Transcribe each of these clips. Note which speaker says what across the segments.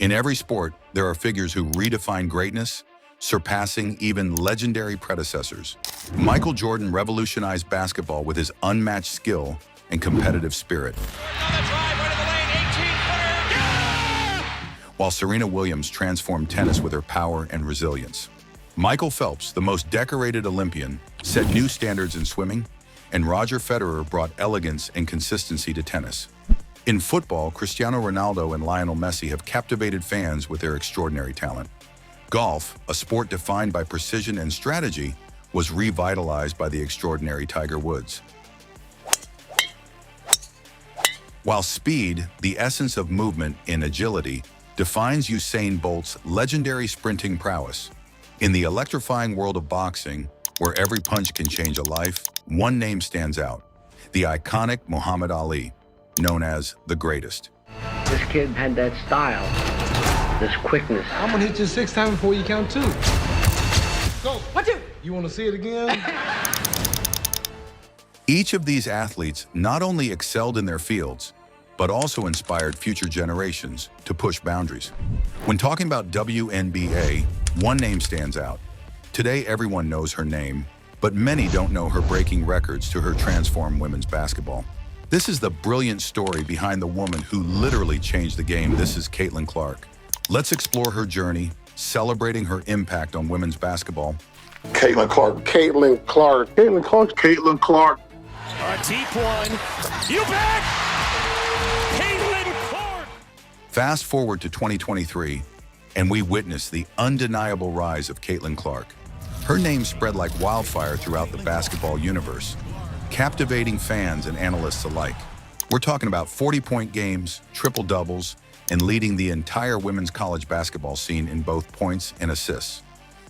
Speaker 1: In every sport, there are figures who redefine greatness, surpassing even legendary predecessors. Michael Jordan revolutionized basketball with his unmatched skill and competitive spirit, while Serena Williams transformed tennis with her power and resilience. Michael Phelps, the most decorated Olympian, set new standards in swimming, and Roger Federer brought elegance and consistency to tennis. In football, Cristiano Ronaldo and Lionel Messi have captivated fans with their extraordinary talent. Golf, a sport defined by precision and strategy, was revitalized by the extraordinary Tiger Woods. While speed, the essence of movement in agility, defines Usain Bolt's legendary sprinting prowess. In the electrifying world of boxing, where every punch can change a life, one name stands out: the iconic Muhammad Ali, known as the greatest.
Speaker 2: This kid had that style, this quickness.
Speaker 3: I'm gonna hit you 6 times before you count 2. Go.
Speaker 4: 1, 2.
Speaker 3: You wanna see it again?
Speaker 1: Each of these athletes not only excelled in their fields, but also inspired future generations to push boundaries. When talking about WNBA, one name stands out. Today, everyone knows her name, but many don't know her breaking records to her transformed women's basketball. This is the brilliant story behind the woman who literally changed the game. This is Caitlin Clark. Let's explore her journey, celebrating her impact on women's basketball.
Speaker 5: Caitlin Clark. Caitlin Clark. Caitlin Clark. Caitlin Clark.
Speaker 4: A deep one. You bet! Caitlin Clark!
Speaker 1: Fast forward to 2023, and we witness the undeniable rise of Caitlin Clark. Her name spread like wildfire throughout the basketball universe, captivating fans and analysts alike. We're talking about 40-point games, triple-doubles, and leading the entire women's college basketball scene in both points and assists.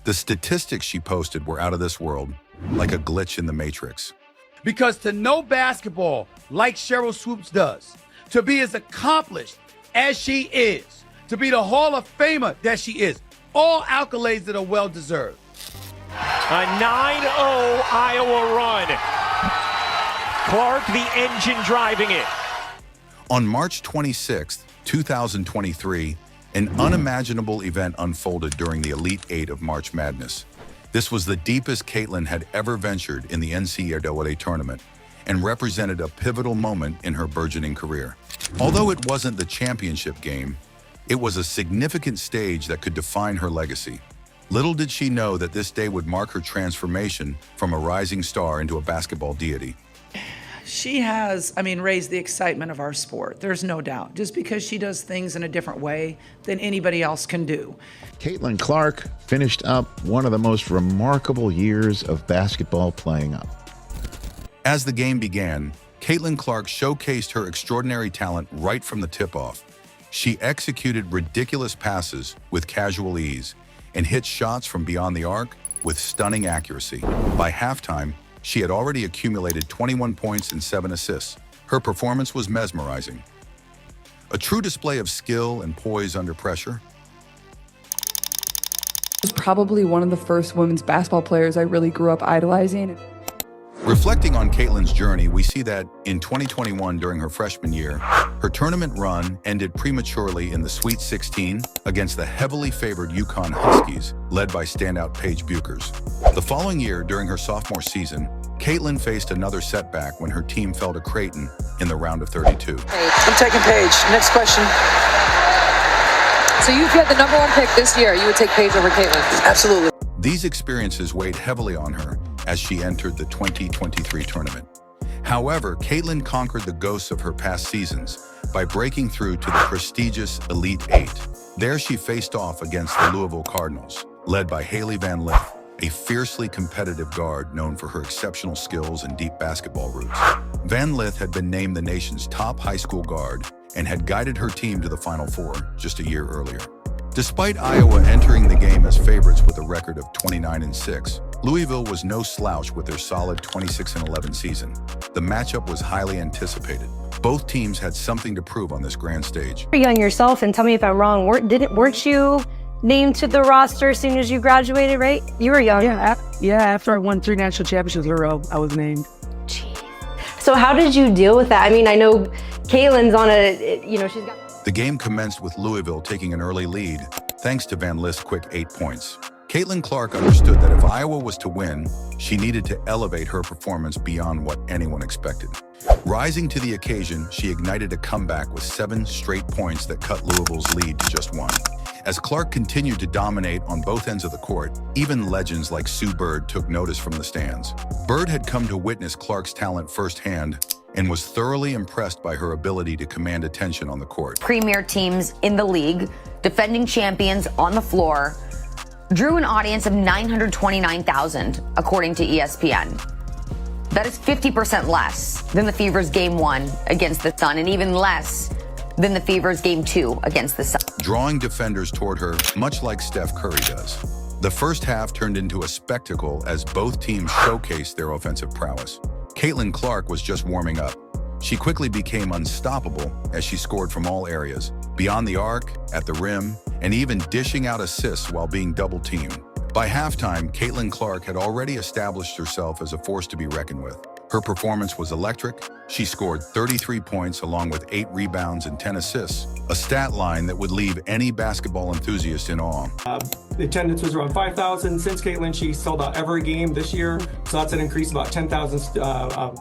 Speaker 1: The statistics she posted were out of this world, like a glitch in the Matrix.
Speaker 6: Because to know basketball like Cheryl Swoops does, to be as accomplished as she is, to be the Hall of Famer that she is, all accolades that are well-deserved.
Speaker 4: A 9-0 Iowa run. Clark, the engine driving it.
Speaker 1: On March 26, 2023, an unimaginable event unfolded during the Elite Eight of March Madness. This was the deepest Caitlin had ever ventured in the NCAA tournament and represented a pivotal moment in her burgeoning career. Although it wasn't the championship game, it was a significant stage that could define her legacy. Little did she know that this day would mark her transformation from a rising star into a basketball deity.
Speaker 7: She has, raised the excitement of our sport. There's no doubt. Just because she does things in a different way than anybody else can do.
Speaker 8: Caitlin Clark finished up one of the most remarkable years of basketball playing up.
Speaker 1: As the game began, Caitlin Clark showcased her extraordinary talent right from the tip-off. She executed ridiculous passes with casual ease and hit shots from beyond the arc with stunning accuracy. By halftime, she had already accumulated 21 points and 7 assists. Her performance was mesmerizing. A true display of skill and poise under pressure.
Speaker 9: She was probably one of the first women's basketball players I really grew up idolizing.
Speaker 1: Reflecting on Caitlin's journey, we see that in 2021, during her freshman year, her tournament run ended prematurely in the Sweet 16 against the heavily favored UConn Huskies, led by standout Paige Buchers. The following year, during her sophomore season, Caitlin faced another setback when her team fell to Creighton in the round of 32.
Speaker 10: I'm taking Paige. Next question.
Speaker 11: So you get the number 1 pick this year, you would take Paige over Caitlin?
Speaker 10: Absolutely.
Speaker 1: These experiences weighed heavily on her as she entered the 2023 tournament. However, Caitlin conquered the ghosts of her past seasons by breaking through to the prestigious Elite Eight. There she faced off against the Louisville Cardinals, led by Haley Van Lith, a fiercely competitive guard known for her exceptional skills and deep basketball roots. Van Lith had been named the nation's top high school guard and had guided her team to the Final Four just a year earlier. Despite Iowa entering the game as favorites with a record of 29-6, Louisville was no slouch with their solid 26-11 season. The matchup was highly anticipated. Both teams had something to prove on this grand stage.
Speaker 12: You're young yourself, and tell me if I'm wrong, weren't you named to the roster as soon as you graduated, right? You were young.
Speaker 13: Yeah, after I won 3 national championships in a row, I was named.
Speaker 12: Jeez. So how did you deal with that? I mean, I know Caitlin's on she's got...
Speaker 1: The game commenced with Louisville taking an early lead, thanks to Van Lith's quick 8 points. Caitlin Clark understood that if Iowa was to win, she needed to elevate her performance beyond what anyone expected. Rising to the occasion, she ignited a comeback with 7 straight points that cut Louisville's lead to just 1. As Clark continued to dominate on both ends of the court, even legends like Sue Bird took notice from the stands. Bird had come to witness Clark's talent firsthand and was thoroughly impressed by her ability to command attention on the court.
Speaker 14: Premier teams in the league, defending champions on the floor, drew an audience of 929,000, according to ESPN. That is 50% less than the Fever's Game 1 against the Sun, and even less than the Fever's Game 2 against the Sun.
Speaker 1: Drawing defenders toward her, much like Steph Curry does. The first half turned into a spectacle as both teams showcased their offensive prowess. Caitlin Clark was just warming up. She quickly became unstoppable as she scored from all areas, beyond the arc, at the rim, and even dishing out assists while being double-teamed. By halftime, Caitlin Clark had already established herself as a force to be reckoned with. Her performance was electric. She scored 33 points along with 8 rebounds and 10 assists, a stat line that would leave any basketball enthusiast in awe.
Speaker 15: The attendance was around 5,000. Since Caitlin, she sold out every game this year, so that's an increase of about 10,000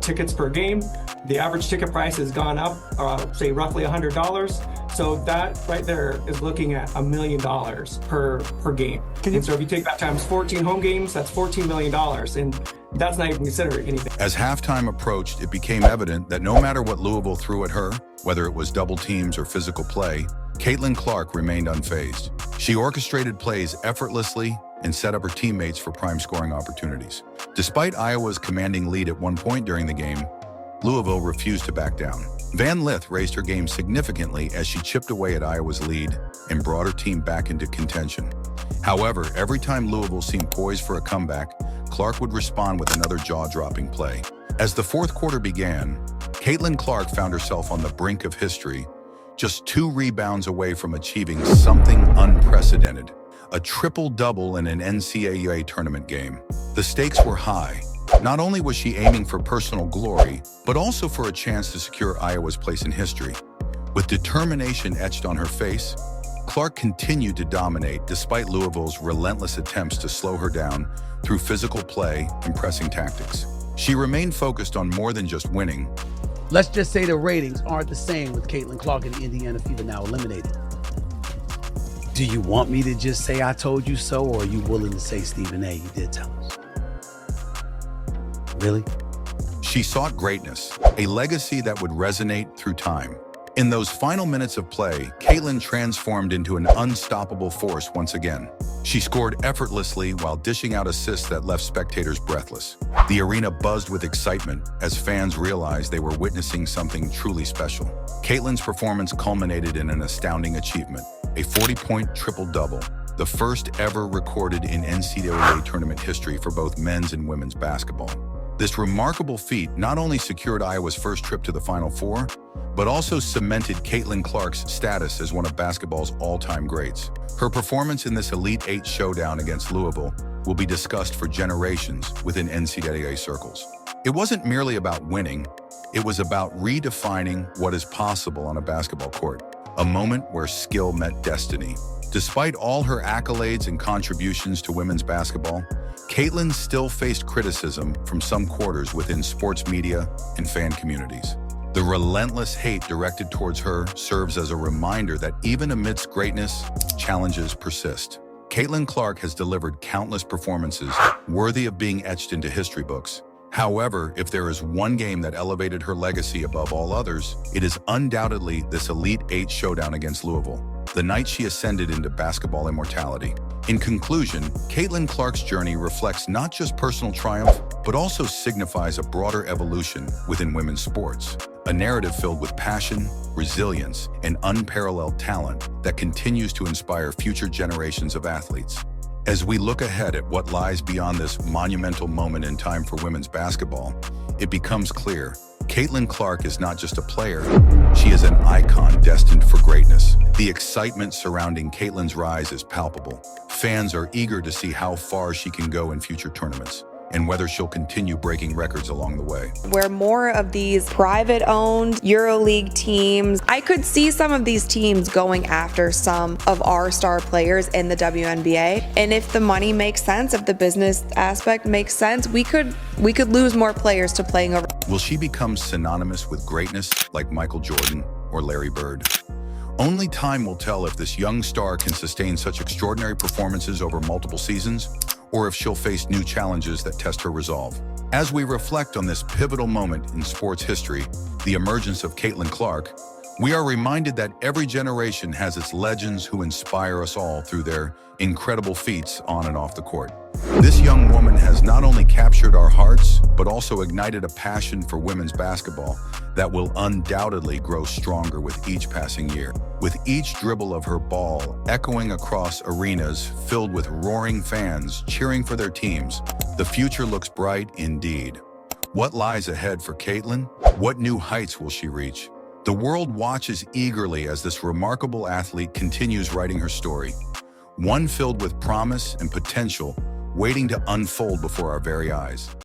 Speaker 15: tickets per game. The average ticket price has gone up, say roughly $100. So that right there is looking at $1 million per game. And so if you take that times 14 home games, that's $14 million. And that's not even considered anything.
Speaker 1: As halftime approached, it became evident that no matter what Louisville threw at her, whether it was double teams or physical play, Caitlin Clark remained unfazed. She orchestrated plays effortlessly and set up her teammates for prime scoring opportunities. Despite Iowa's commanding lead at one point during the game, Louisville refused to back down. Van Lith raised her game significantly as she chipped away at Iowa's lead and brought her team back into contention. However, every time Louisville seemed poised for a comeback, Clark would respond with another jaw-dropping play. As the fourth quarter began, Caitlin Clark found herself on the brink of history, just 2 rebounds away from achieving something unprecedented, a triple-double in an NCAA tournament game. The stakes were high. Not only was she aiming for personal glory, but also for a chance to secure Iowa's place in history. With determination etched on her face, Clark continued to dominate despite Louisville's relentless attempts to slow her down through physical play and pressing tactics. She remained focused on more than just winning.
Speaker 6: Let's just say the ratings aren't the same with Caitlin Clark and the Indiana Fever now eliminated. Do you want me to just say I told you so, or are you willing to say, Stephen A., you did tell us? Really?
Speaker 1: She sought greatness, a legacy that would resonate through time. In those final minutes of play, Caitlin transformed into an unstoppable force once again. She scored effortlessly while dishing out assists that left spectators breathless. The arena buzzed with excitement as fans realized they were witnessing something truly special. Caitlin's performance culminated in an astounding achievement, a 40-point triple-double, the first ever recorded in NCAA tournament history for both men's and women's basketball. This remarkable feat not only secured Iowa's first trip to the Final Four, but also cemented Caitlin Clark's status as one of basketball's all-time greats. Her performance in this Elite Eight showdown against Louisville will be discussed for generations within NCAA circles. It wasn't merely about winning, it was about redefining what is possible on a basketball court, a moment where skill met destiny. Despite all her accolades and contributions to women's basketball, Caitlin still faced criticism from some quarters within sports media and fan communities. The relentless hate directed towards her serves as a reminder that even amidst greatness, challenges persist. Caitlin Clark has delivered countless performances worthy of being etched into history books. However, if there is one game that elevated her legacy above all others, it is undoubtedly this Elite Eight showdown against Louisville, the night she ascended into basketball immortality. In conclusion, Caitlin Clark's journey reflects not just personal triumph, but also signifies a broader evolution within women's sports, a narrative filled with passion, resilience, and unparalleled talent that continues to inspire future generations of athletes. As we look ahead at what lies beyond this monumental moment in time for women's basketball, it becomes clear Caitlin Clark is not just a player, she is an icon destined for greatness. The excitement surrounding Caitlin's rise is palpable. Fans are eager to see how far she can go in future tournaments. and whether she'll continue breaking records along the way.
Speaker 16: Where more of these private-owned EuroLeague teams, I could see some of these teams going after some of our star players in the WNBA. And if the money makes sense, if the business aspect makes sense, we could lose more players to playing over.
Speaker 1: Will she become synonymous with greatness like Michael Jordan or Larry Bird? Only time will tell if this young star can sustain such extraordinary performances over multiple seasons, or if she'll face new challenges that test her resolve. As we reflect on this pivotal moment in sports history, the emergence of Caitlin Clark, we are reminded that every generation has its legends who inspire us all through their incredible feats on and off the court. This young woman has not only captured our hearts, but also ignited a passion for women's basketball that will undoubtedly grow stronger with each passing year. With each dribble of her ball echoing across arenas filled with roaring fans cheering for their teams, the future looks bright indeed. What lies ahead for Caitlin? What new heights will she reach? The world watches eagerly as this remarkable athlete continues writing her story, one filled with promise and potential waiting to unfold before our very eyes.